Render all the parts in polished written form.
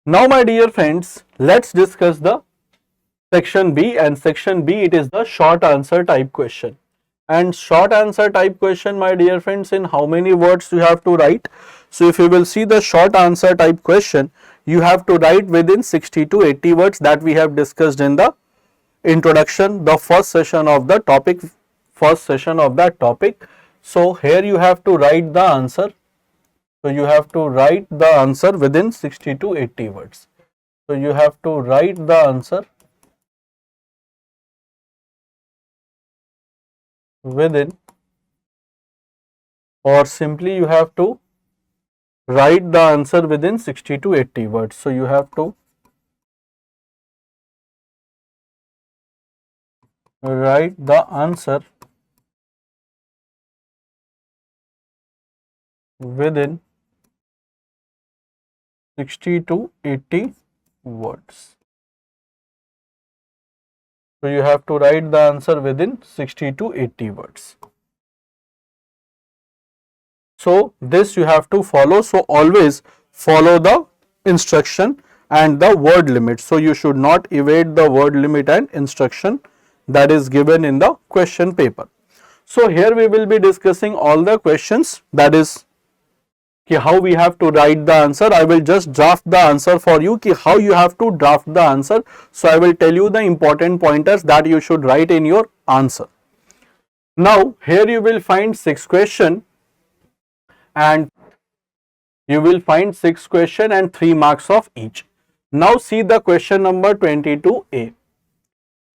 Now my dear friends, let's discuss the section B, and section B, it is the short answer type question. And short answer type question, my dear friends, in how many words you have to write? So if you will see the short answer type question, you have to write within 60 to 80 words that we have discussed in the introduction, the first session of the topic, So here you have to write the answer. So you have to write the answer within 60 to 80 words. So you have to write the answer within, or simply you have to write the answer within 60 to 80 words. So you have to write the answer within 60 to 80 words. So you have to write the answer within 60 to 80 words. So this you have to follow. So always follow the instruction and the word limit. So you should not evade the word limit and instruction that is given in the question paper. So here we will be discussing all the questions, that is how we have to write the answer. I will just draft the answer for you, how you have to draft the answer. So I will tell you the important pointers that you should write in your answer. Now here you will find 6 questions, and you will find 6 questions and 3 marks of each. Now see the question number 22A.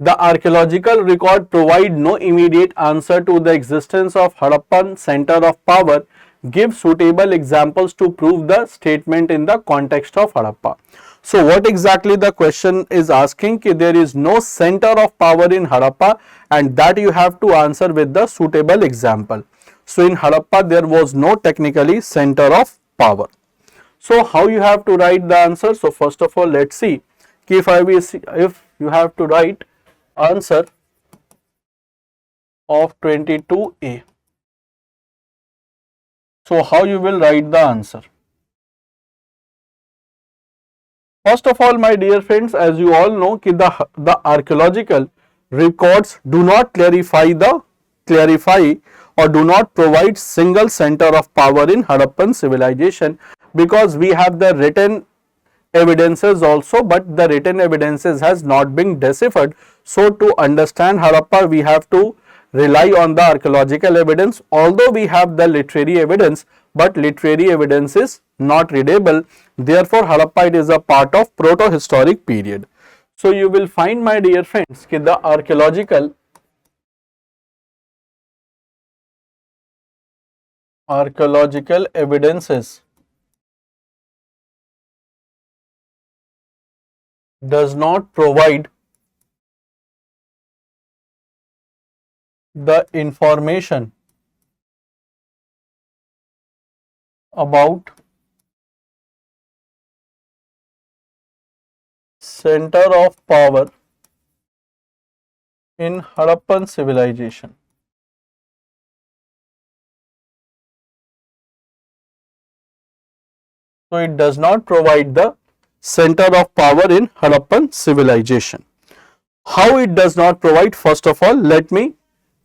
The archaeological record provide no immediate answer to the existence of Harappan center of power. Give suitable examples to prove the statement in the context of Harappa. So what exactly the question is asking, कि there is no center of power in Harappa, and that you have to answer with the suitable example. So in Harappa there was no technically center of power. So how you have to write the answer? So first of all, let's see if you have to write answer of 22A. So how you will write the answer? First of all, my dear friends, as you all know, the archaeological records do not clarify or do not provide single center of power in Harappan civilization, because we have the written evidences also, but the written evidences has not been deciphered. So to understand Harappa, we have to rely on the archaeological evidence, although we have the literary evidence, but literary evidence is not readable. Therefore Harappa, it is a part of proto-historic period. So you will find, my dear friends, that the archaeological evidences does not provide the information about center of power in Harappan civilization. So it does not provide the center of power in Harappan civilization. How it does not provide? First of all, let me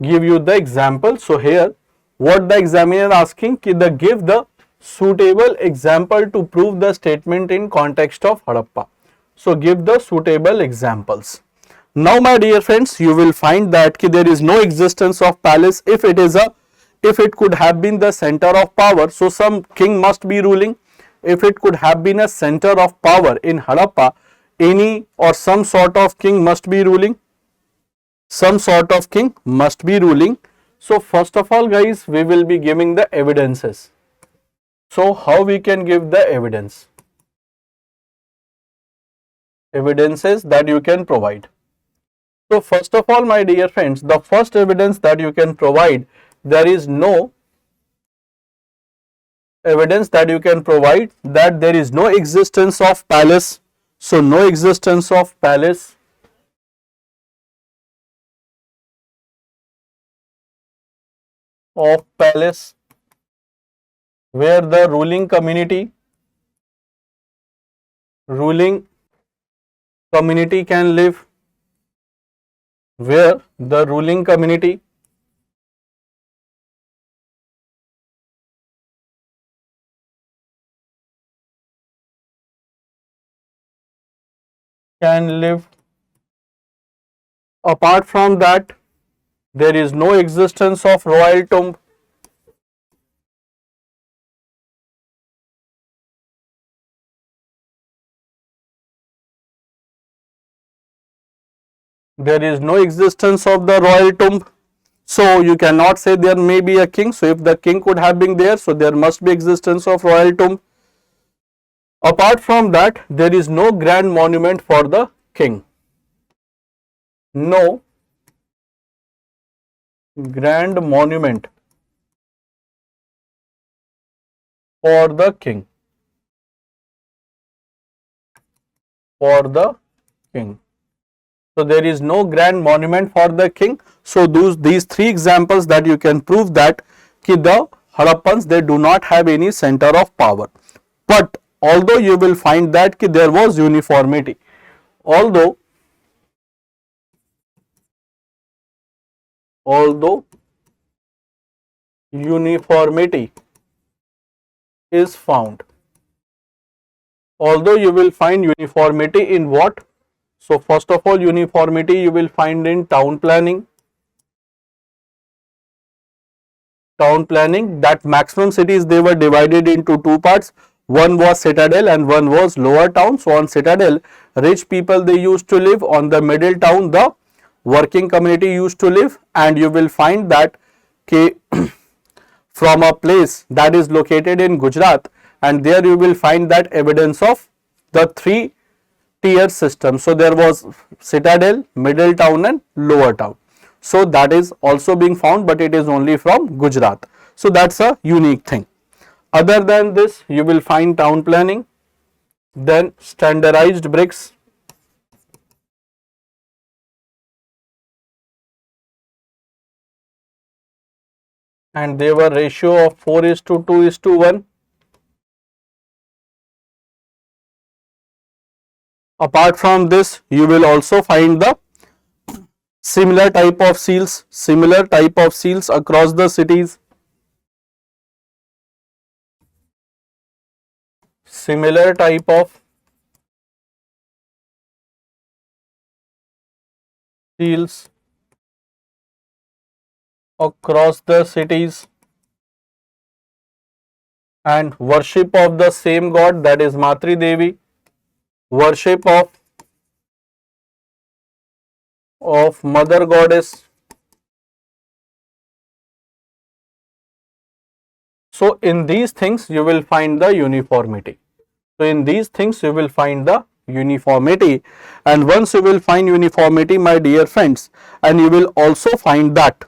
give you the example. So here what the examiner asking, give the suitable example to prove the statement in context of Harappa. So give the suitable examples. Now my dear friends, you will find that there is no existence of palace. If it could have been the center of power, so some king must be ruling. If it could have been a center of power in Harappa, any or some sort of king must be ruling. Some sort of king must be ruling. So first of all, guys, we will be giving the evidences. So how we can give the evidence? Evidences that you can provide. So first of all, my dear friends, the first evidence that you can provide, there is no evidence that you can provide that there is no existence of palace. So no existence of palace where the ruling community ruling community can live, where the ruling community can live. Apart from that, there is no existence of royal tomb. There is no existence of the royal tomb. So you cannot say there may be a king. So if the king could have been there, so there must be existence of royal tomb. Apart from that, there is no grand monument for the king. No grand monument for the king. For the king. So there is no grand monument for the king. So these three examples that you can prove that the Harappans, they do not have any center of power. But although you will find that there was uniformity, although uniformity is found, although you will find uniformity in what? So first of all, uniformity you will find in town planning. Town planning, that maximum cities, they were divided into two parts. One was citadel and one was lower town. So on citadel, rich people they used to live. On the middle town, the working community used to live. And you will find that from a place that is located in Gujarat, and there you will find that evidence of the three tier system. So there was citadel, middle town and lower town. So that is also being found, but it is only from Gujarat. So that's a unique thing. Other than this, you will find town planning, then standardized bricks, and they were ratio of 4:2:1. Apart from this, you will also find the similar type of seals across the cities. Similar type of seals across the cities, and worship of the same god, that is Matri Devi, worship of mother goddess. So in these things you will find the uniformity. So in these things you will find the uniformity, and once you will find uniformity, my dear friends, and you will also find that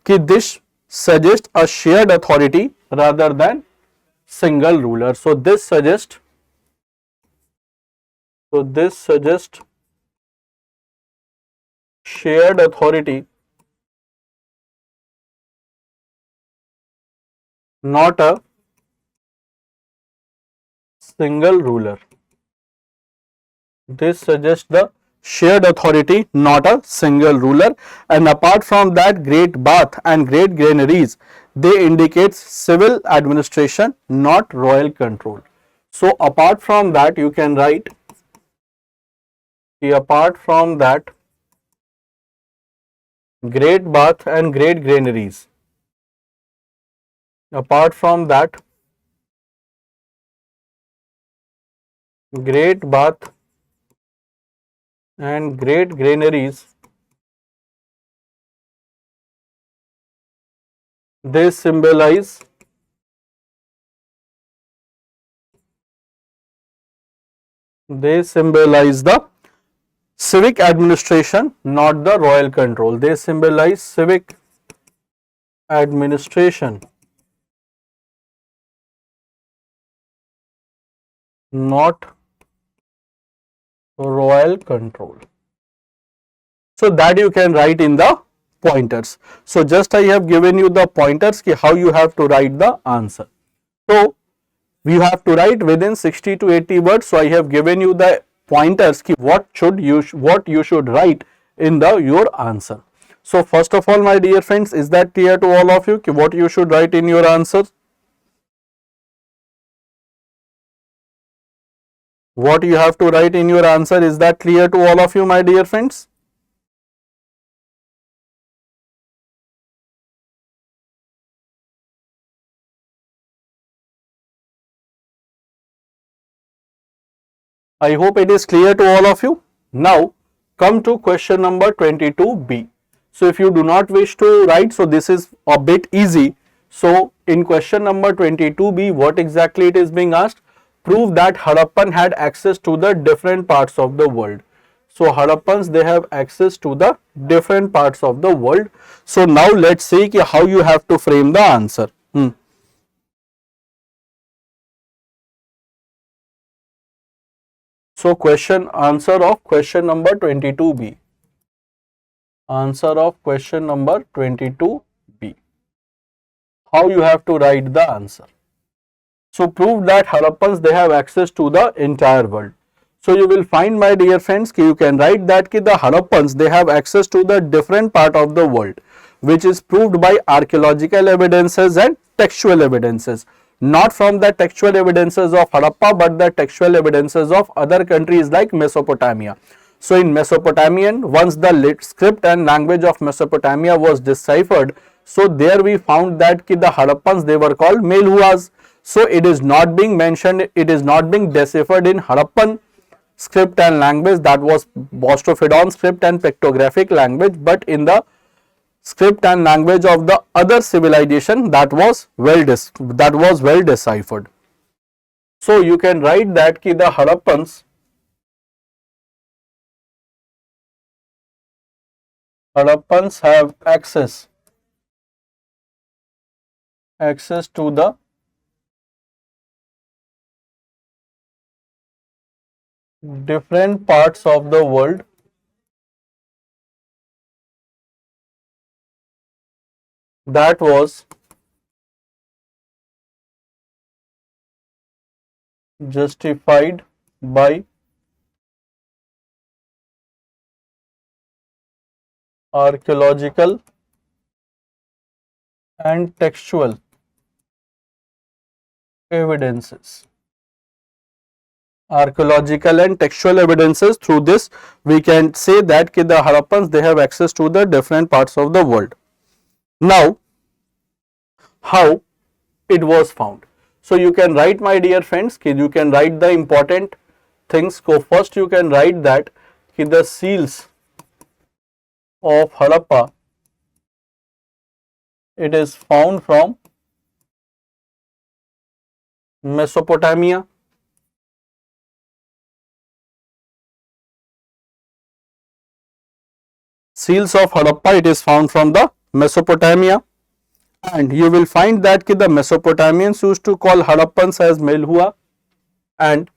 this suggests a shared authority rather than single ruler. So this suggests shared authority, not a single ruler. This suggests the shared authority, not a single ruler. And apart from that, great bath and great granaries, they indicate civil administration, not royal control. So apart from that, you can write, apart from that, great bath and great granaries. Apart from that, great bath and great granaries, they symbolize the civic administration, not the royal control. They symbolize civic administration, not royal control. So that you can write in the pointers. So just I have given you the pointers how you have to write the answer. So You have to write within 60 to 80 words. So I have given you the pointers ki what you should write in the your answer. So first of all, my dear friends, is that clear to all of you ki what you should write in your answer? What you have to write in your answer, is that clear to all of you, my dear friends? I hope it is clear to all of you. Now come to question number 22b. So if you do not wish to write, so this is a bit easy. So in question number 22b, what exactly it is being asked? Prove that Harappan had access to the different parts of the world. So Harappans, they have access to the different parts of the world. So now let's see how you have to frame the answer. So answer of question number 22b. Answer of question number 22b. How you have to write the answer? So prove that Harappans, they have access to the entire world. So you will find, my dear friends, you can write that the Harappans, they have access to the different part of the world, which is proved by archaeological evidences and textual evidences. Not from the textual evidences of Harappa, but the textual evidences of other countries like Mesopotamia. So in Mesopotamian, once the script and language of Mesopotamia was deciphered, so there we found that the Harappans, they were called Melhuas. So it is not being mentioned, it is not being deciphered in Harappan script and language, that was Bostrofedon script and pictographic language, but in the script and language of the other civilization that was well deciphered. So you can write that the Harappans have access to the different parts of the world that was justified by archaeological and textual evidences. Archaeological and textual evidences, through this we can say that the Harappans, they have access to the different parts of the world. Now how it was found? So you can write, my dear friends, you can write the important things. So first you can write that the seals of Harappa, it is found from Mesopotamia. Seals of Harappa, it is found from the Mesopotamia, and you will find that the Mesopotamians used to call Harappans as Melhua, and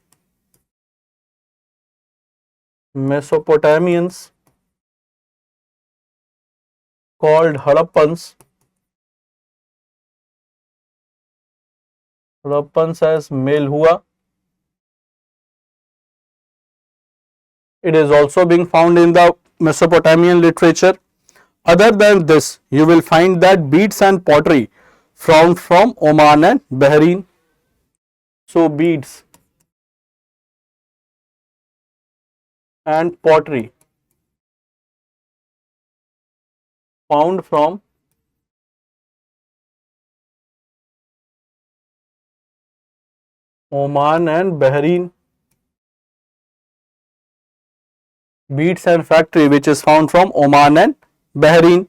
Mesopotamians called Harappans as Melhua. It is also being found in the Mesopotamian literature. Other than this, you will find that beads and pottery found from Oman and Bahrain. So beads and pottery found from Oman and Bahrain. Beads and factory which is found from Oman and Bahrain.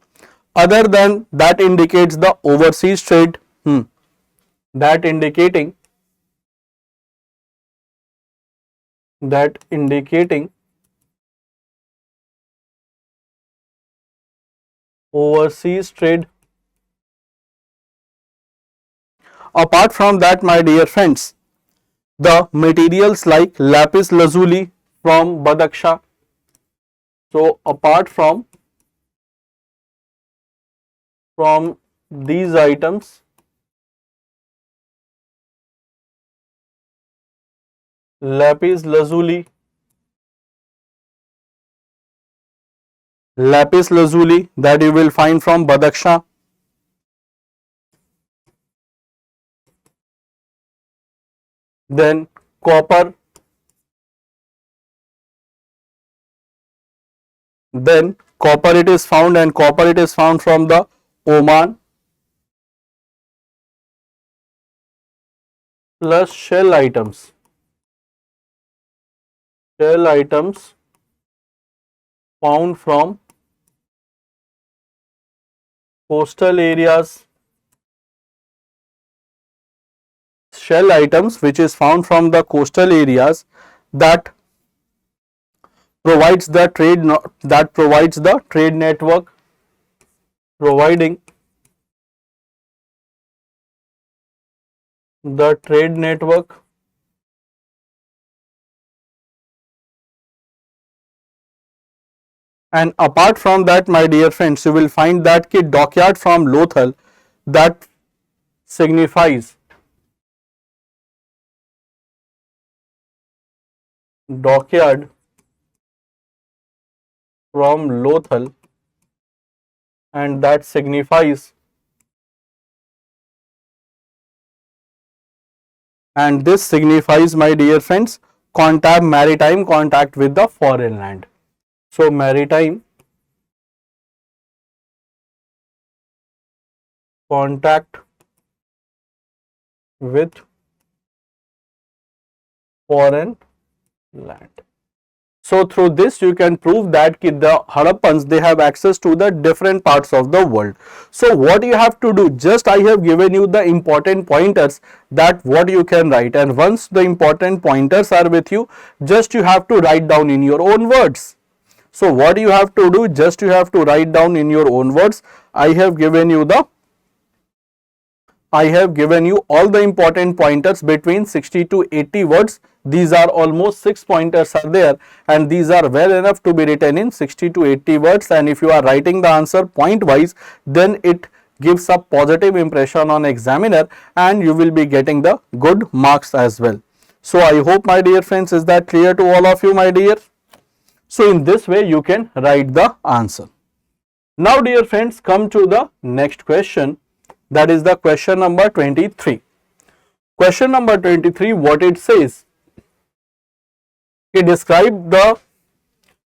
Other than that indicates the overseas trade. That indicating overseas trade. Apart from that, my dear friends, the materials like lapis lazuli from Badakhsha. So apart from these items, lapis lazuli, lapis lazuli that you will find from Badakhshan. Then copper, then copper it is found, and copper it is found from the Oman, plus shell items found from coastal areas, shell items which is found from the coastal areas that provides the trade network, providing the trade network. And apart from that, my dear friends, you will find that ki dockyard from Lothal, that signifies dockyard from Lothal, and that signifies, and this signifies, my dear friends, maritime contact with the foreign land. So maritime contact with foreign land. So through this you can prove that ki the Harappans, they have access to the different parts of the world. So what you have to do, just I have given you the important pointers that what you can write, and once the important pointers are with you, just you have to write down in your own words. So what you have to do, just you have to write down in your own words. I have given you all the important pointers between 60 to 80 words. These are almost 6 pointers are there, and these are well enough to be written in 60 to 80 words. And if you are writing the answer point wise, then it gives a positive impression on examiner, and you will be getting the good marks as well. So I hope, my dear friends, is that clear to all of you, my dear? So in this way you can write the answer. Now dear friends, come to the next question, that is the question number 23. Question number 23, what it says, it describe the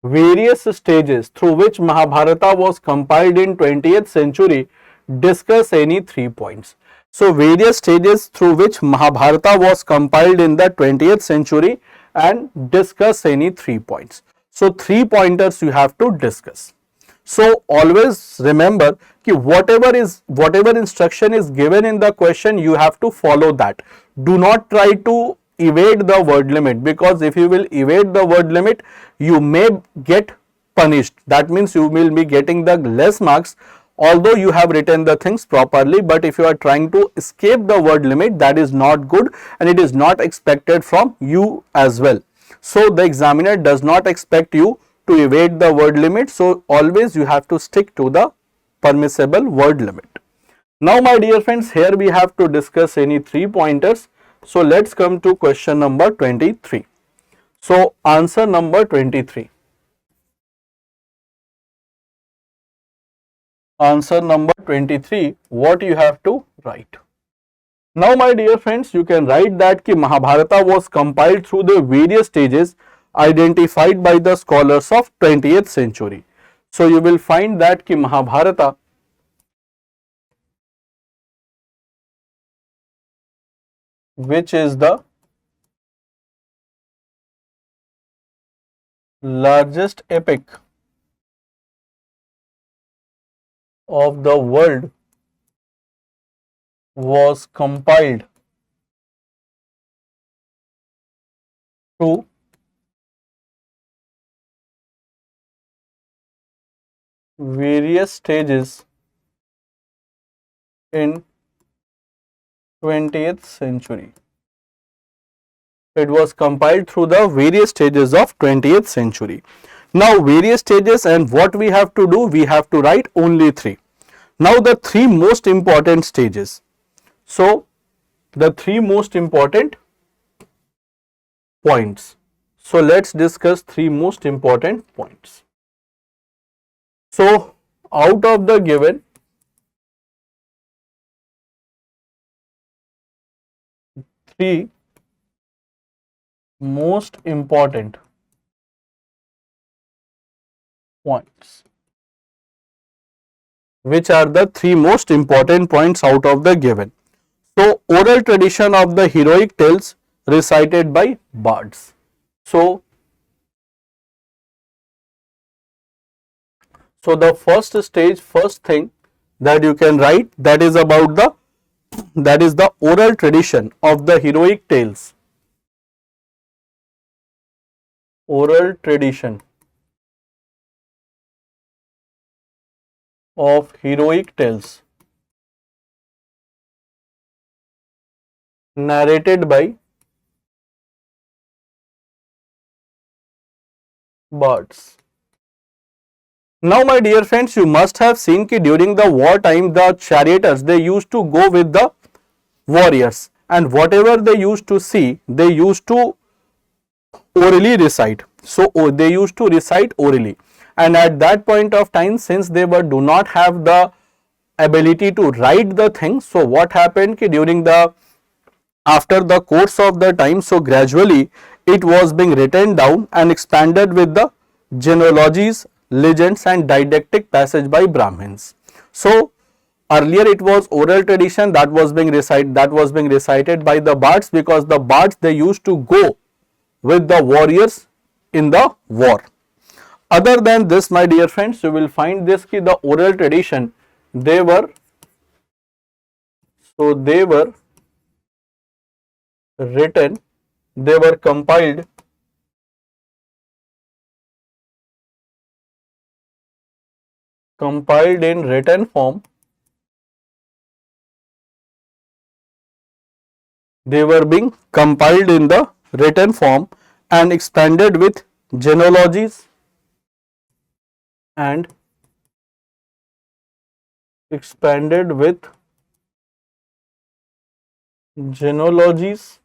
various stages through which Mahabharata was compiled in 20th century. Discuss any 3 points. So various stages through which Mahabharata was compiled in the 20th century, and discuss any 3 points. So 3 pointers you have to discuss. So always remember कि whatever instruction is given in the question, you have to follow that. Do not try to evade the word limit, because if you will evade the word limit, you may get punished. That means you will be getting the less marks, although you have written the things properly. But if you are trying to escape the word limit, that is not good, and it is not expected from you as well. So the examiner does not expect you to evade the word limit. So always you have to stick to the permissible word limit. Now my dear friends, here we have to discuss any 3 pointers. So let's come to question number 23. So answer number 23. Answer number 23, what you have to write. Now my dear friends, you can write that ki Mahabharata was compiled through the various stages identified by the scholars of 20th century. So you will find that ki Mahabharata which is the largest epic of the world was compiled through various stages in 20th century. It was compiled through the various stages of 20th century. Now various stages, and what we have to do, we have to write only 3. Now the 3 most important stages. So the 3 most important points. So let's discuss three most important points. So out of the given three most important points, which are the three most important points out of the given? So oral tradition of the heroic tales recited by bards. So the first stage, first thing that you can write, that is about the oral tradition of the heroic tales. Oral tradition of heroic tales narrated by bards. Now my dear friends, you must have seen that during the war time the charioteers, they used to go with the warriors, and whatever they used to see, they used to orally recite. So they used to recite orally, and at that point of time, since they do not have the ability to write the thing, so what happened ki during the after the course of the time, so gradually it was being written down and expanded with the genealogies, legends and didactic passage by Brahmins. So earlier it was oral tradition that was being recited by the bards, because the bards, they used to go with the warriors in the war. Other than this, my dear friends, you will find this ki the oral tradition, they were written, they were compiled in written form. They were being compiled in the written form and expanded with genealogies and expanded with genealogies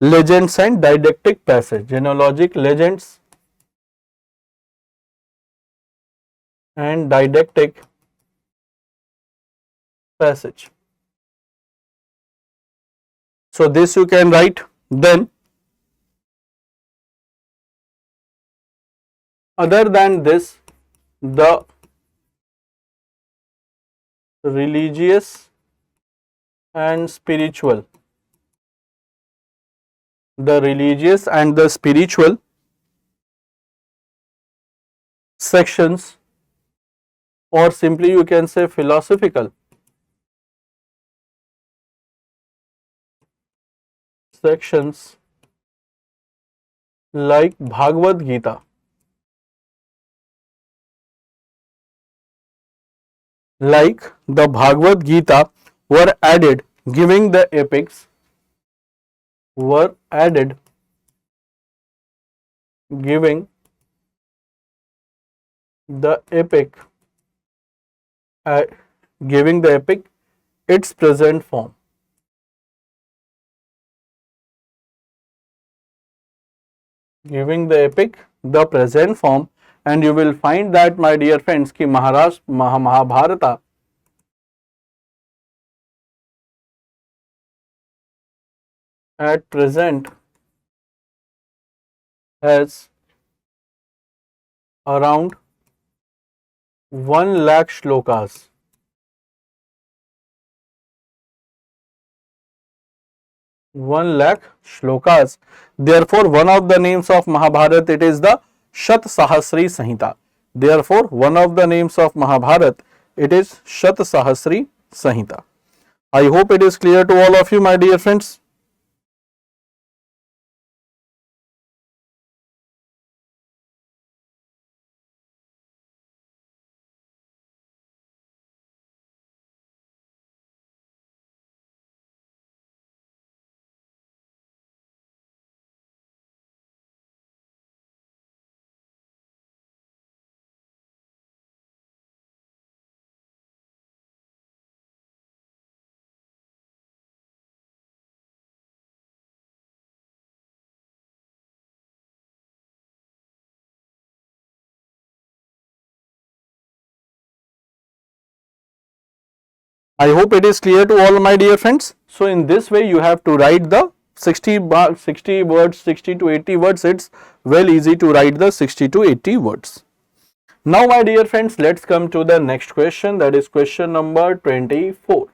legends and didactic passage. Genealogic, legends and didactic passage. So this you can write. Then other than this, the religious and spiritual, sections, or simply you can say philosophical sections like Bhagavad Gita, like the Bhagavad Gita, were added, giving the epics, were added, giving the epic, uh, giving the epic its present form. Giving the epic the present form, and you will find that, my dear friends, ki Mahabharata at present has around 1 lakh shlokas. 1 lakh shlokas. Therefore, one of the names of Mahabharata, it is the Shat Sahasri Samhita. Therefore, one of the names of Mahabharata, it is Shat Sahasri Samhita. I hope it is clear to all of you, my dear friends. I hope it is clear to all my dear friends. So in this way you have to write the 60 words, 60 to 80 words. It's well easy to write the 60 to 80 words. Now my dear friends, let's come to the next question, that is question number 24.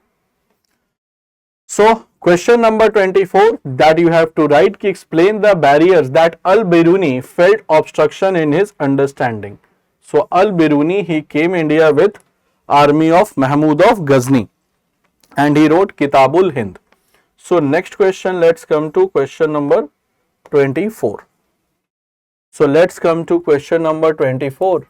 So question number 24 that you have to write, explain the barriers that Al-Biruni felt obstruction in his understanding. So Al-Biruni, he came India with army of Mahmud of Ghazni and he wrote Kitabul Hind. So next question, let's come to question number 24. So let's come to question number 24.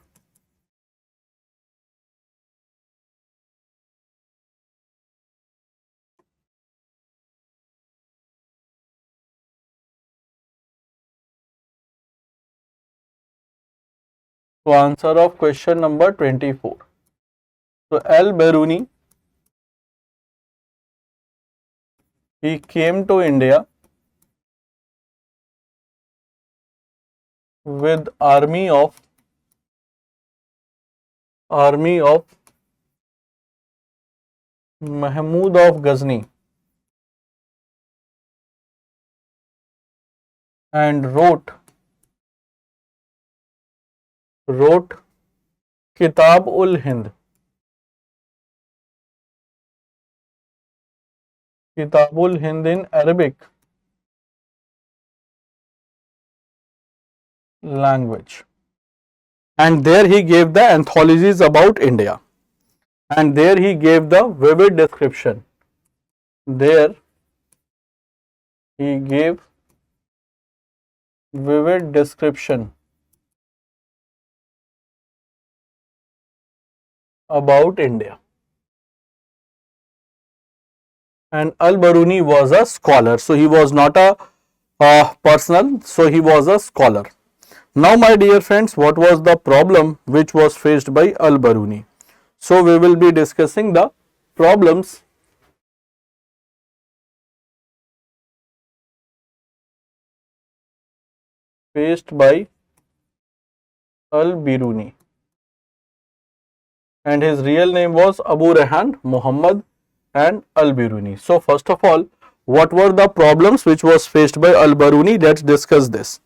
So answer of question number 24. So Al-Biruni, he came to India with army of Mahmud of Ghazni and wrote Kitab ul Hind. Kitabul Hind in Arabic language. And there he gave the anthologies about India. And there he gave the vivid description. There he gave vivid description about India. And Al-Biruni was a scholar. So he was not a personal, so he was a scholar. Now my dear friends, what was the problem which was faced by Al-Biruni? So we will be discussing the problems faced by Al-Biruni. And his real name was Abu Rehan Muhammad and Al-Biruni. So first of all, what were the problems which was faced by Al-Biruni? Let's discuss this.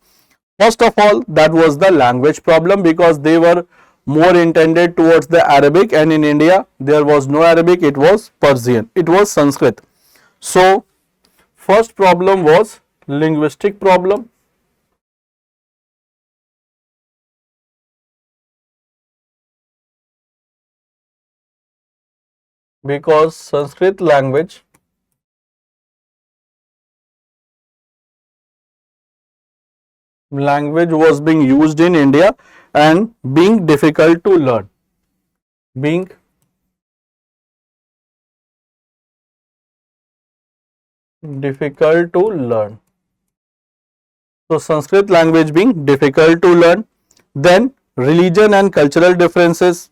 First of all, that was the language problem, because they were more intended towards the Arabic, and in India there was no Arabic, it was Persian, it was Sanskrit. So first problem was linguistic problem. Because Sanskrit language was being used in India and being difficult to learn. Being difficult to learn. So Sanskrit language being difficult to learn. Then religion and cultural differences.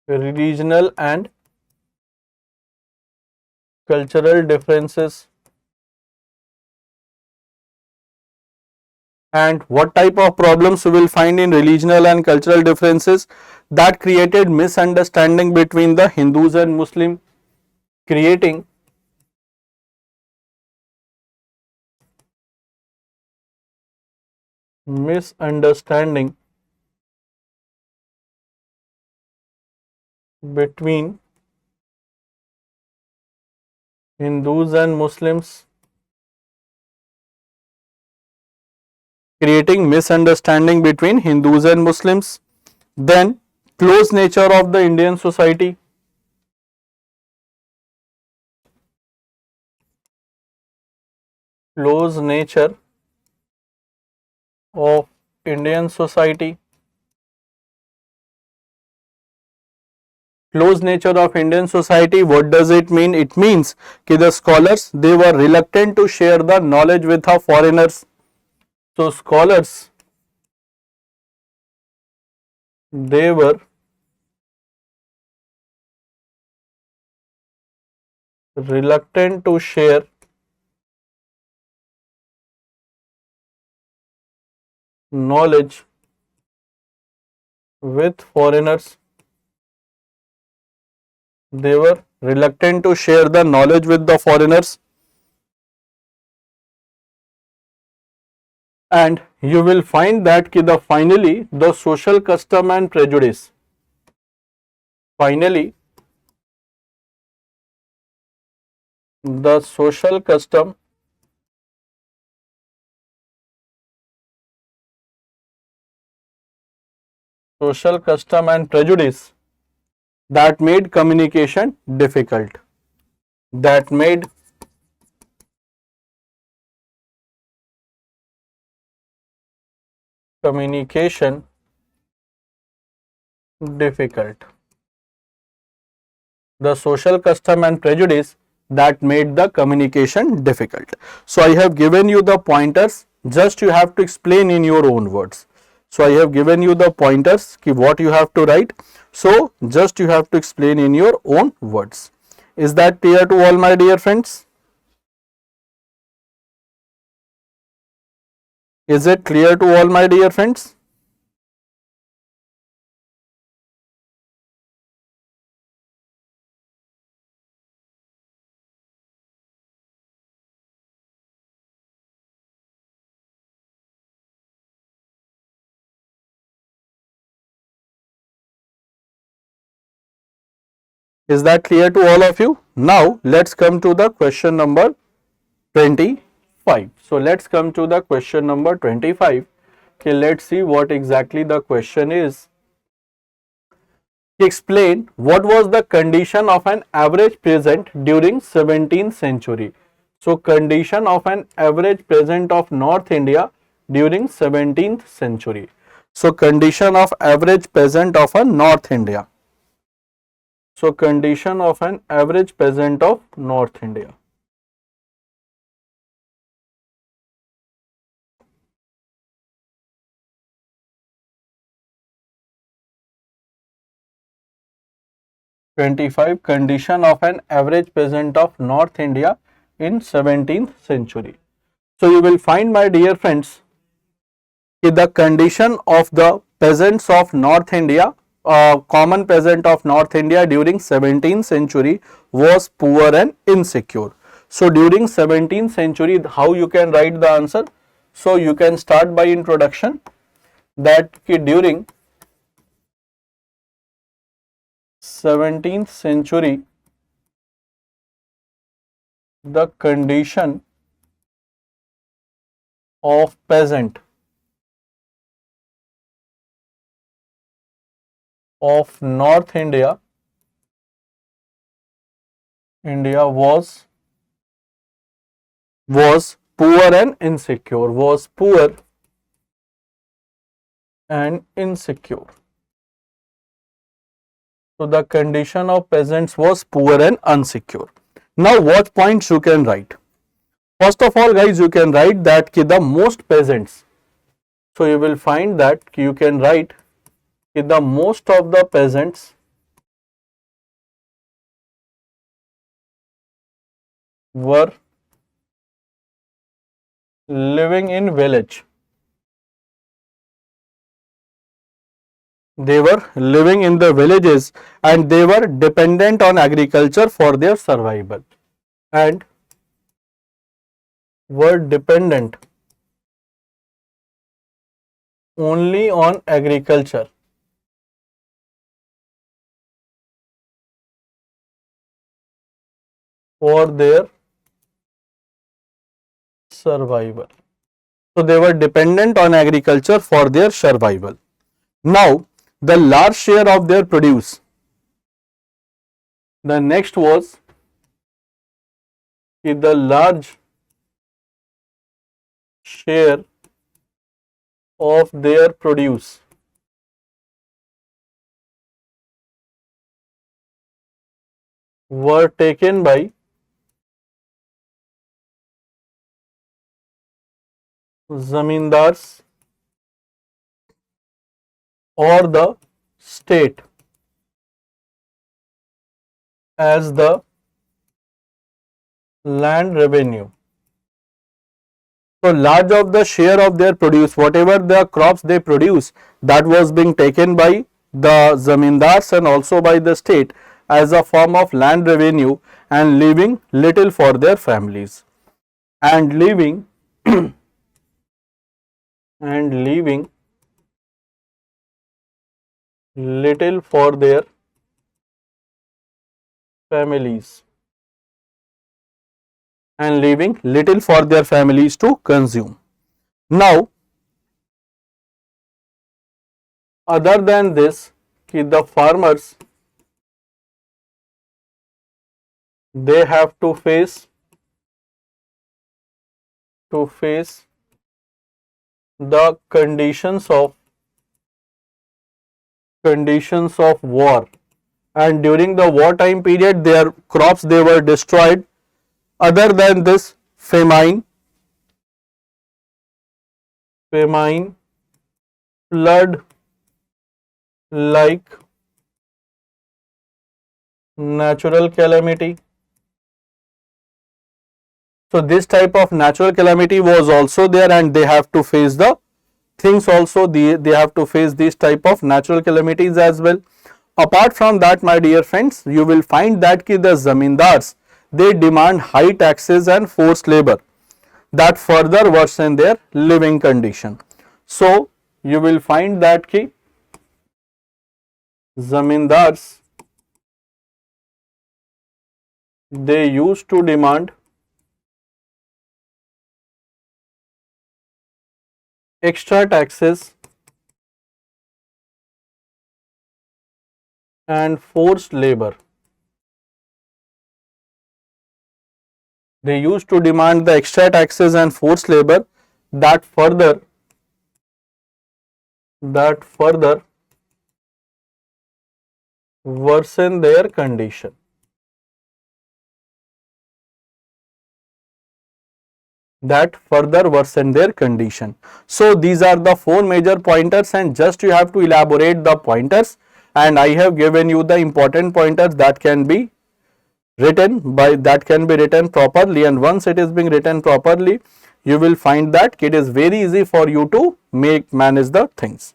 Regional and cultural differences. And what type of problems we will find in regional and cultural differences? That created misunderstanding between the Hindus and Muslims, creating misunderstanding between Hindus and Muslims, creating misunderstanding between Hindus and Muslims. Then close nature of the Indian society. Close nature of Indian society. Close nature of Indian society, what does it mean? It means that the scholars, they were reluctant to share the knowledge with the foreigners. So scholars, they were reluctant to share knowledge with foreigners. They were reluctant to share the knowledge with the foreigners. And you will find that finally the social custom and prejudice. Finally, the social custom and prejudice that made communication difficult. That made communication difficult. The social custom and prejudice that made the communication difficult. So I have given you the pointers, just you have to explain in your own words. So I have given you the pointers what you have to write. So just you have to explain in your own words. Is that clear to all my dear friends? Is it clear to all my dear friends? Is that clear to all of you? Now let's come to the question number 25. So let's come to the question number 25. Okay, let's see what exactly the question is. Explain what was the condition of an average peasant during 17th century. So condition of an average peasant of North India during 17th century. So condition of average peasant of a North India. So condition of an average peasant of North India. Condition of an average peasant of North India in 17th century. So you will find, my dear friends, the condition of the peasants of North India, common peasant of North India during 17th century was poor and insecure. So during 17th century, how you can write the answer? So you can start by introduction that during 17th century, the condition of peasant of North India was poor and insecure, was poor and insecure. So the condition of peasants was poor and insecure. Now what points you can write? First of all, guys, you can write that the most peasants. So you will find that you can write the most of the peasants were living in village. They were living in the villages and they were dependent on agriculture for their survival and were dependent only on agriculture for their survival. So they were dependent on agriculture for their survival. Now the large share of their produce. The next was the large share of their produce were taken by zamindars or the state as the land revenue. So large of the share of their produce, whatever the crops they produce, that was being taken by the zamindars and also by the state as a form of land revenue, and leaving little for their families, and leaving and leaving little for their families, and leaving little for their families to consume. Now, other than this, the farmers, they have to face the conditions of war, and during the wartime period their crops they were destroyed. Other than this, famine, flood like natural calamity. So this type of natural calamity was also there, and they have to face the things also, they have to face these type of natural calamities as well. Apart from that, my dear friends, you will find that the zamindars, they demand high taxes and forced labor that further worsen their living condition. So you will find that zamindars, they used to demand extra taxes and forced labor. They used to demand the extra taxes and forced labor that further worsen their condition. That further worsen their condition. So these are the four major pointers, and just you have to elaborate the pointers, and I have given you the important pointers that can be written properly, and once it is being written properly, you will find that it is very easy for you to manage the things.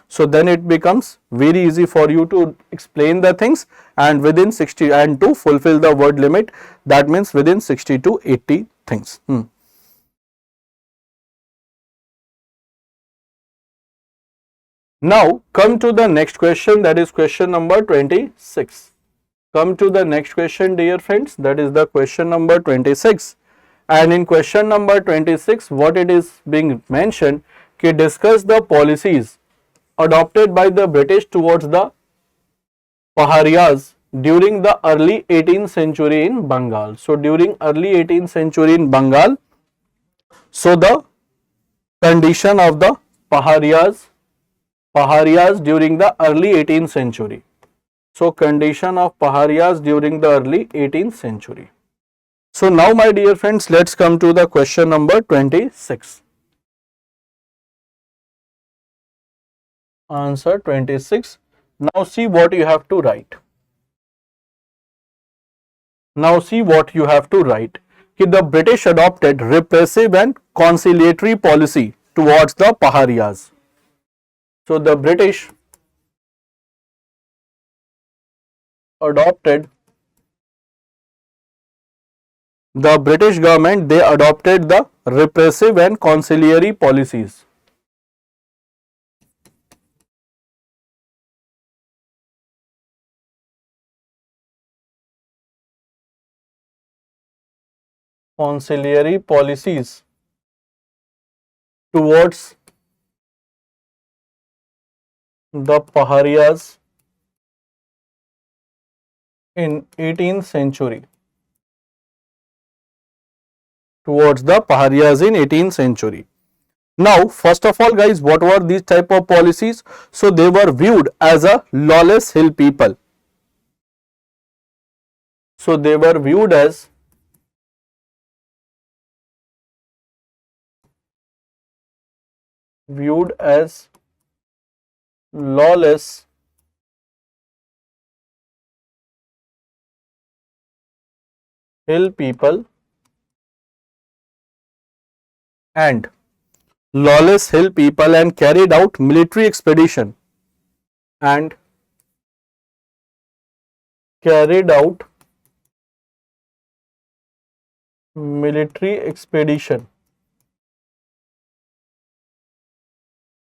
So then it becomes very easy for you to explain the things, and within 60 and to fulfill the word limit, that means within 60 to 80 things. Now come to the next question, that is question number 26. Come to the next question, dear friends, that is the question number 26. And in question number 26, what it is being mentioned, discuss the policies adopted by the British towards the Pahariyas during the early 18th century in Bengal. So during early 18th century in Bengal, so the condition of the Pahariyas during the early 18th century. So condition of Pahariyas during the early 18th century. So now my dear friends, let's come to the question number 26. Answer 26. Now see what you have to write. Now see what you have to write. The British adopted repressive and conciliatory policy towards the Pahariyas. So the British government, they adopted the repressive and conciliatory policies. Conciliatory policies towards the Pahariyas in 18th century. Towards the Pahariyas in 18th century. Now, first of all, guys, what were these type of policies? So they were viewed as a lawless hill people. So they were viewed as lawless hill people, and lawless hill people and carried out military expedition and carried out military expedition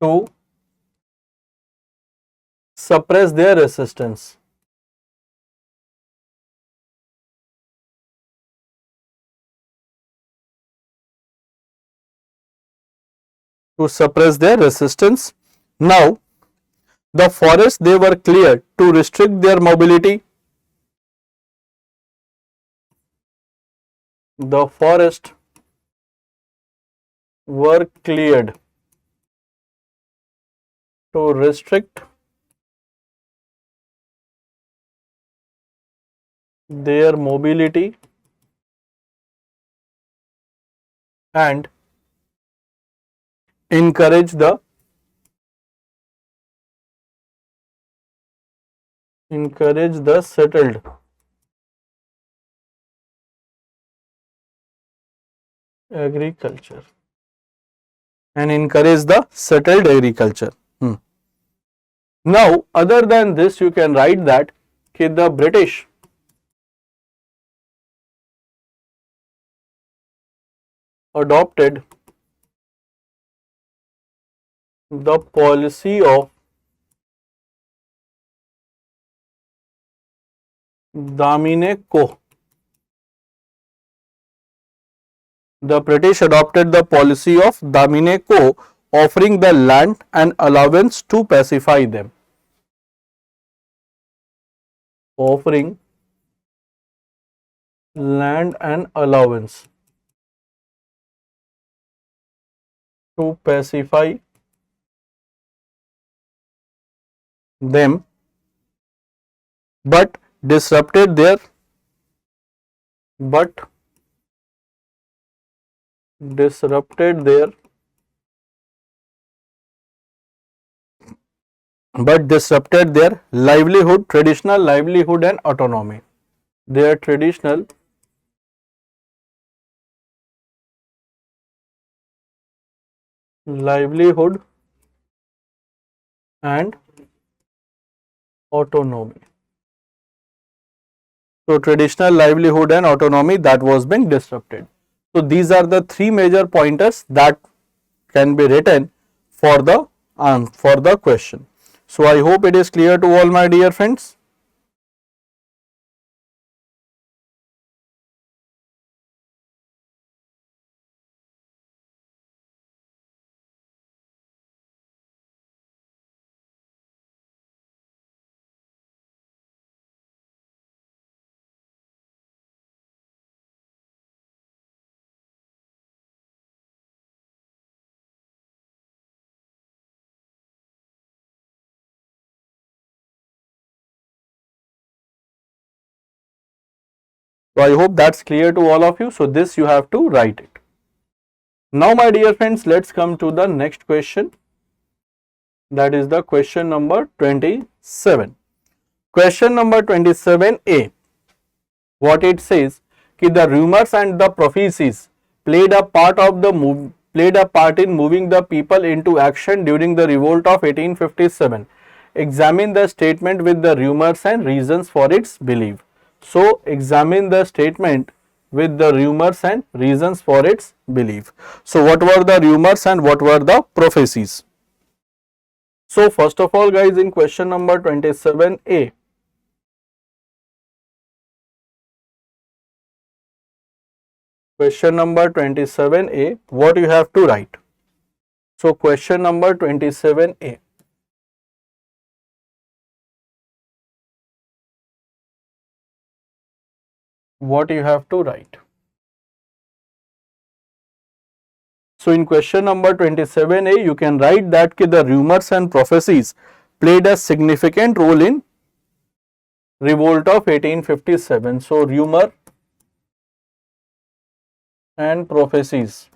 to suppress their resistance. To suppress their resistance. Now, the forests they were cleared to restrict their mobility. The forests were cleared to restrict their mobility and encourage the settled agriculture Hmm. Now, other than this, you can write that the British adopted the policy of Damine Ko. The British adopted the policy of Damine Ko, offering the land and allowance to pacify them. Offering land and allowance to pacify them, but disrupted their livelihood, traditional livelihood and autonomy. Their traditional livelihood and autonomy. So, traditional livelihood and autonomy that was being disrupted. So, these are the three major pointers that can be written for the question. So, I hope it is clear to all my dear friends. So, I hope that is clear to all of you. So, this you have to write it. Now, my dear friends, let us come to the next question. That is the question number 27. Question number 27A. What it says, the rumors and the prophecies played a part in moving the people into action during the revolt of 1857. Examine the statement with the rumors and reasons for its belief. So, examine the statement with the rumors and reasons for its belief. So, what were the rumors and what were the prophecies? So, first of all guys, in question number 27A, question number 27A, what you have to write? So, question number 27A. What you have to write? So, in question number 27A, you can write that the rumors and prophecies played a significant role in revolt of 1857. So, rumor and prophecies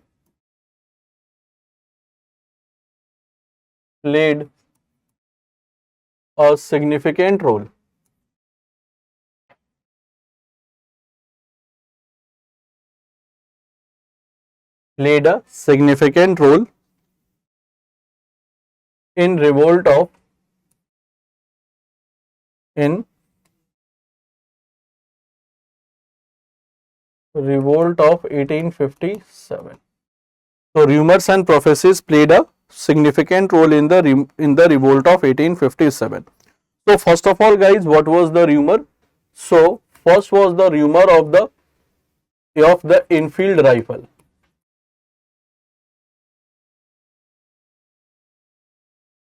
played a significant role played a significant role in in revolt of 1857. So rumors and prophecies played a significant role in the revolt of 1857. So first of all, guys, what was the rumor? So first was the rumor of the Enfield rifle.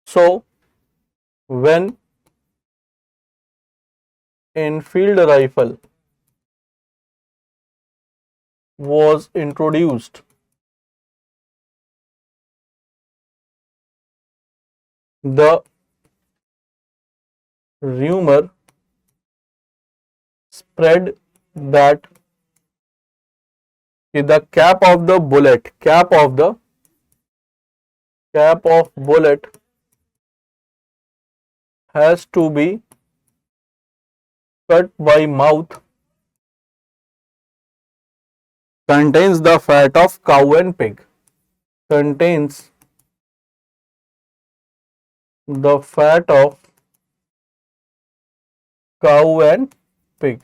So when Enfield rifle was introduced, the rumor spread that the cap of bullet has to be cut by mouth, contains the fat of cow and pig, contains the fat of cow and pig,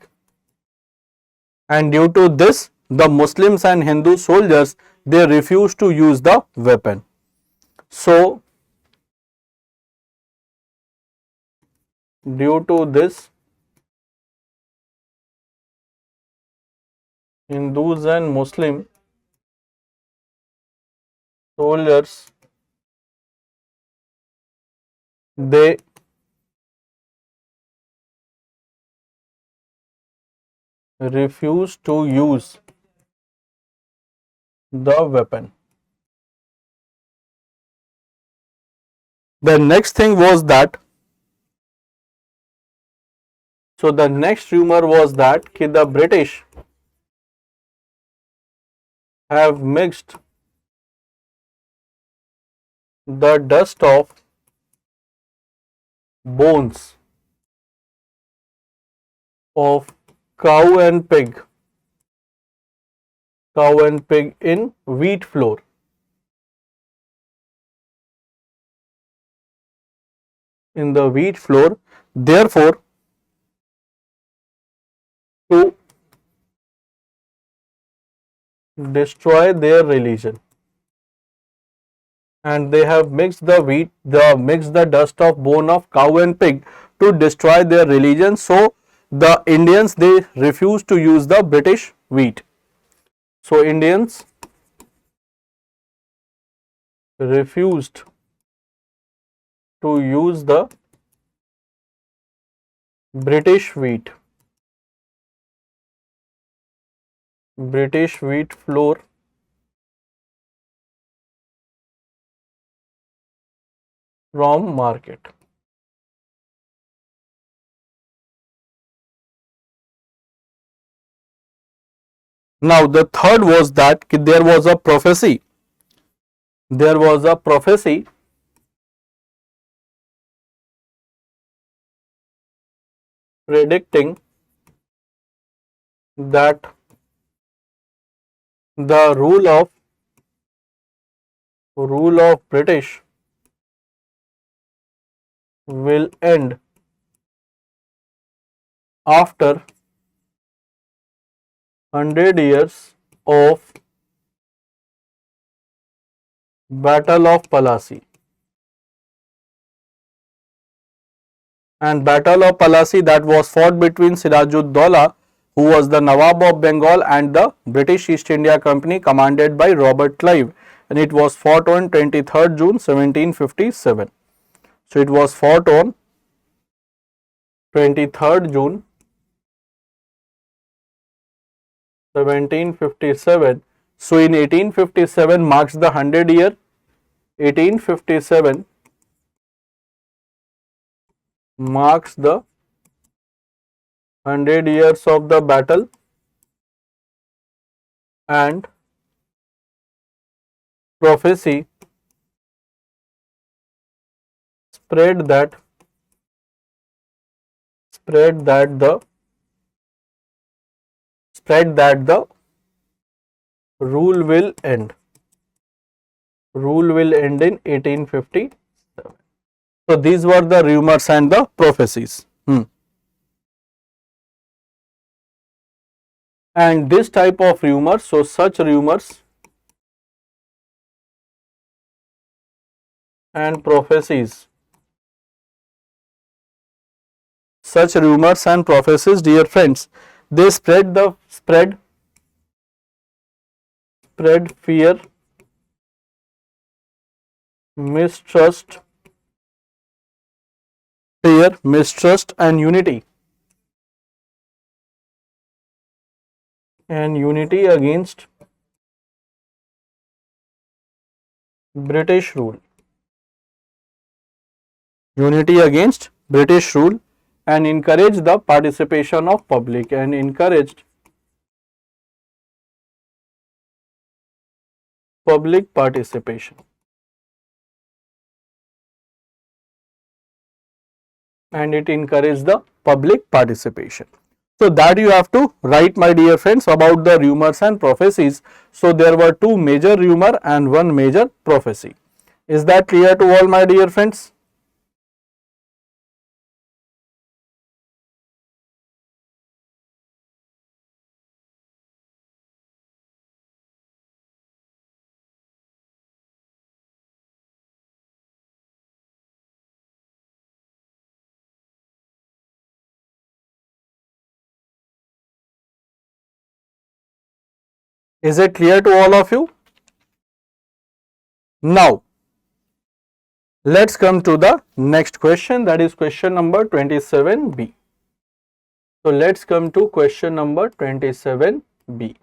and due to this the Muslims and Hindu soldiers, they refused to use the weapon. So due to this, Hindus and Muslim soldiers, they refused to use the weapon. The next thing was that, so the next rumor was that the British have mixed the dust of bones of cow and pig in wheat flour. Therefore, to destroy their religion, and they have mixed the dust of bone of cow and pig to destroy their religion. So the Indians, they refused to use the British wheat. So Indians refused to use the British wheat flour from market. Now the third was that there was a prophecy. There was a prophecy predicting that the rule of British will end after 100 years of Battle of Plassey. And Battle of Plassey, that was fought between Sirajud-Dowlah, who was the Nawab of Bengal, and the British East India Company commanded by Robert Clive, and it was fought on 23rd June 1757. So it was fought on 23rd June 1757. So in 1857 marks the 100 year. 1857 marks the 100 years of the battle, and prophecy spread that the rule will end. rule will end in 1857. So these were the rumors and the prophecies. And this type of rumors, so such rumors and prophecies, dear friends, they spread fear, mistrust, and unity against British rule. Unity against British rule, and encouraged the participation of public, and encouraged public participation. And it encouraged the public participation. So that you have to write, my dear friends, about the rumors and prophecies. So there were two major rumor and one major prophecy. Is that clear to all, my dear friends? Is it clear to all of you? Now, let's come to the next question, that is question number 27B. So let's come to question number 27B.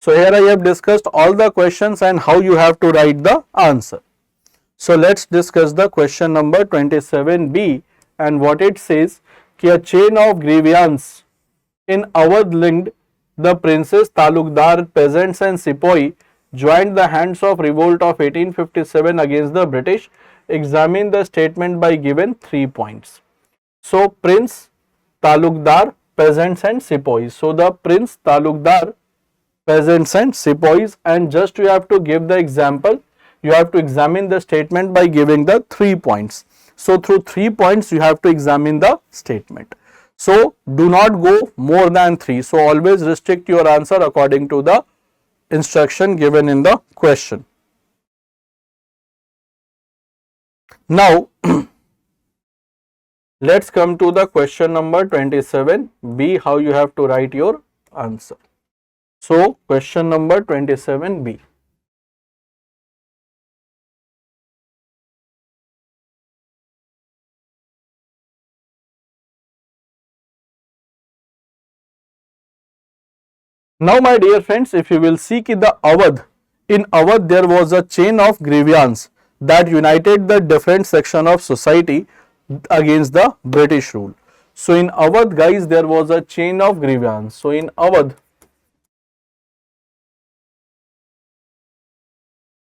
So here I have discussed all the questions and how you have to write the answer. So let's discuss the question number 27B, and what it says, कि a chain of grievance in Awadh linked the princes, talukdar, peasants and sepoy joined the hands of revolt of 1857 against the British. Examine the statement by given 3 points. So prince, talukdar, peasants and sepoys. So the prince, talukdar, peasants and sepoys, and just you have to give the example. You have to examine the statement by giving the 3 points. So through 3 points you have to examine the statement. So do not go more than 3. So always restrict your answer according to the instruction given in the question. Now let's come to the question number 27B, how you have to write your answer. So question number 27B. Now my dear friends, if you will see the Awadh, in Awadh there was a chain of grievance that united the different section of society against the British rule. So in Awadh, guys, there was a chain of grievance. So in Awadh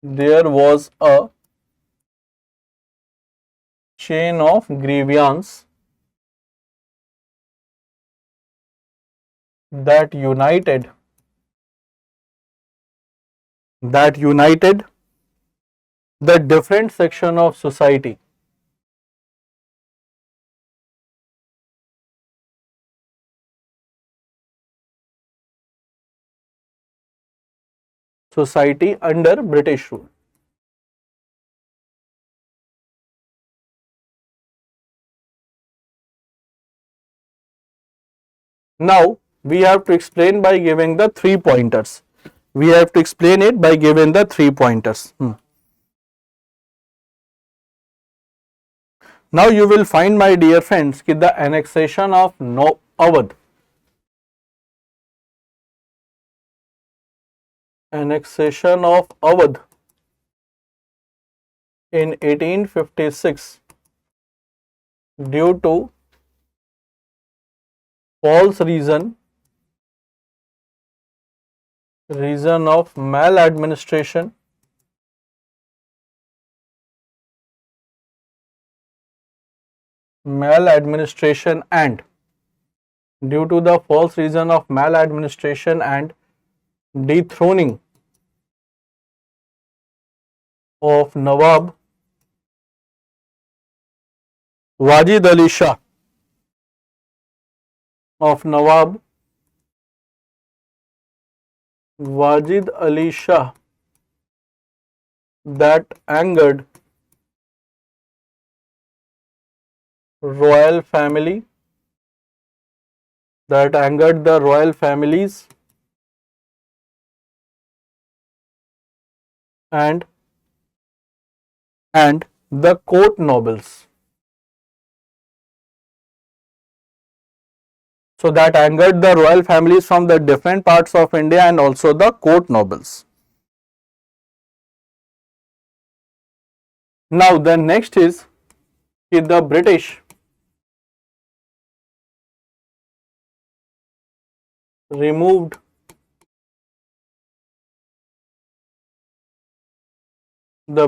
there was a chain of grievance that united the different section of society under British rule. Now we have to explain by giving the 3 pointers. We have to explain it by giving the 3 pointers. Now you will find, my dear friends, that the annexation of Awadh, in 1856 due to false reason of maladministration and due to the false reason of maladministration and dethroning of Nawab Wajid Ali Shah, of Nawab Wajid Ali Shah, that angered royal family, that angered the royal families and the court nobles. So that angered the royal families from the different parts of India and also the court nobles. Now the next is the British removed the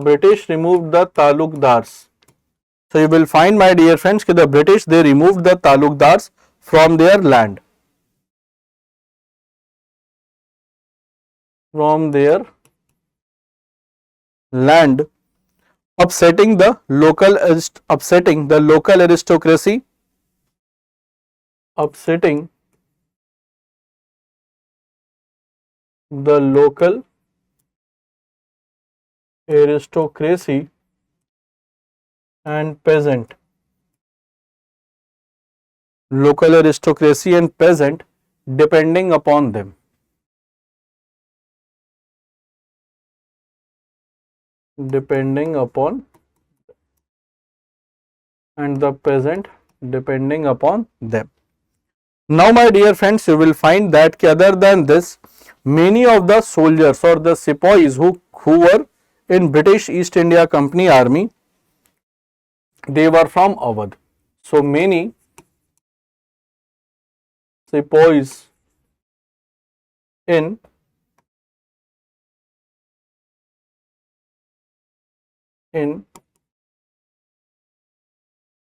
talukdars. So you will find, my dear friends, that the British, they removed the talukdars from their land. Upsetting the local aristocracy, upsetting the local aristocracy and peasant, depending upon them. And the peasant depending upon them. Now my dear friends, you will find that other than this, many of the soldiers or the sepoys who were in British East India Company army, they were from Awadh. So many sepoys in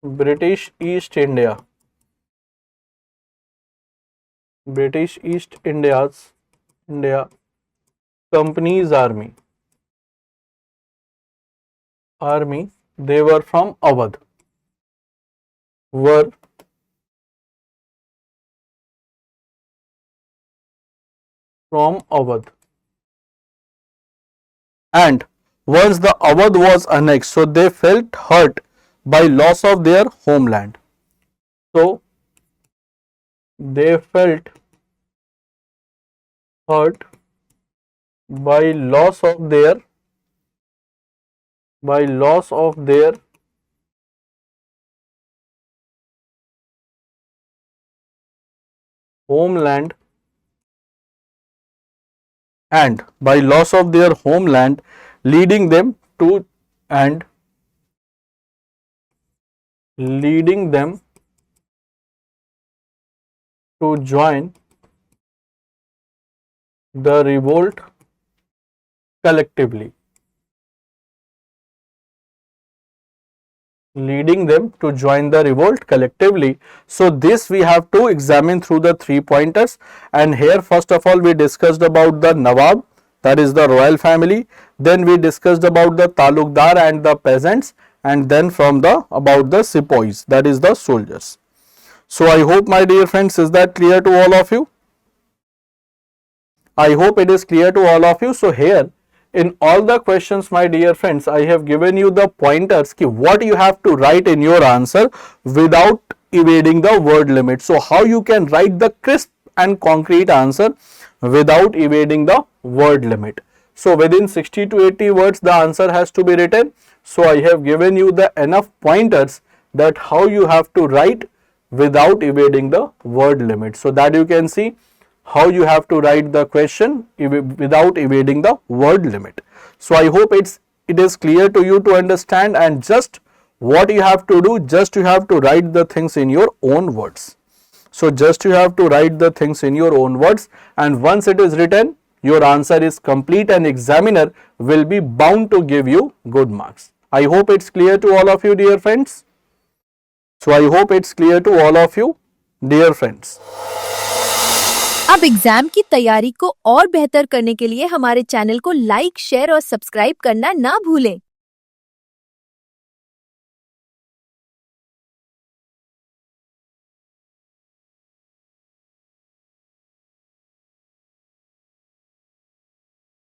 British East India's Company's army, they were from Awadh, and once the Awadh was annexed, so they felt hurt by loss of their homeland. So they felt hurt by loss of their homeland, and by loss of their homeland, leading them to join the revolt collectively. So this we have to examine through the 3 pointers, and here first of all we discussed about the Nawab, that is the royal family, then we discussed about the talukdar and the peasants, and then about the sepoys, that is the soldiers. So I hope, my dear friends, is that clear to all of you? I hope it is clear to all of you. So here in all the questions, my dear friends, I have given you the pointers what you have to write in your answer without evading the word limit. So how you can write the crisp and concrete answer without evading the word limit. So within 60 to 80 words the answer has to be written. So I have given you the enough pointers that how you have to write without evading the word limit, so that you can see how you have to write the question without evading the word limit. So I hope it is clear to you to understand, and just what you have to do, just you have to write the things in your own words. So just you have to write the things in your own words, and once it is written, your answer is complete and examiner will be bound to give you good marks. I hope it's clear to all of you, dear friends. So I hope it's clear to all of you, dear friends. अब exam की तैयारी को और बेहतर करने के लिए हमारे चैनल को लाइक, शेयर और सब्सक्राइब करना ना भूलें।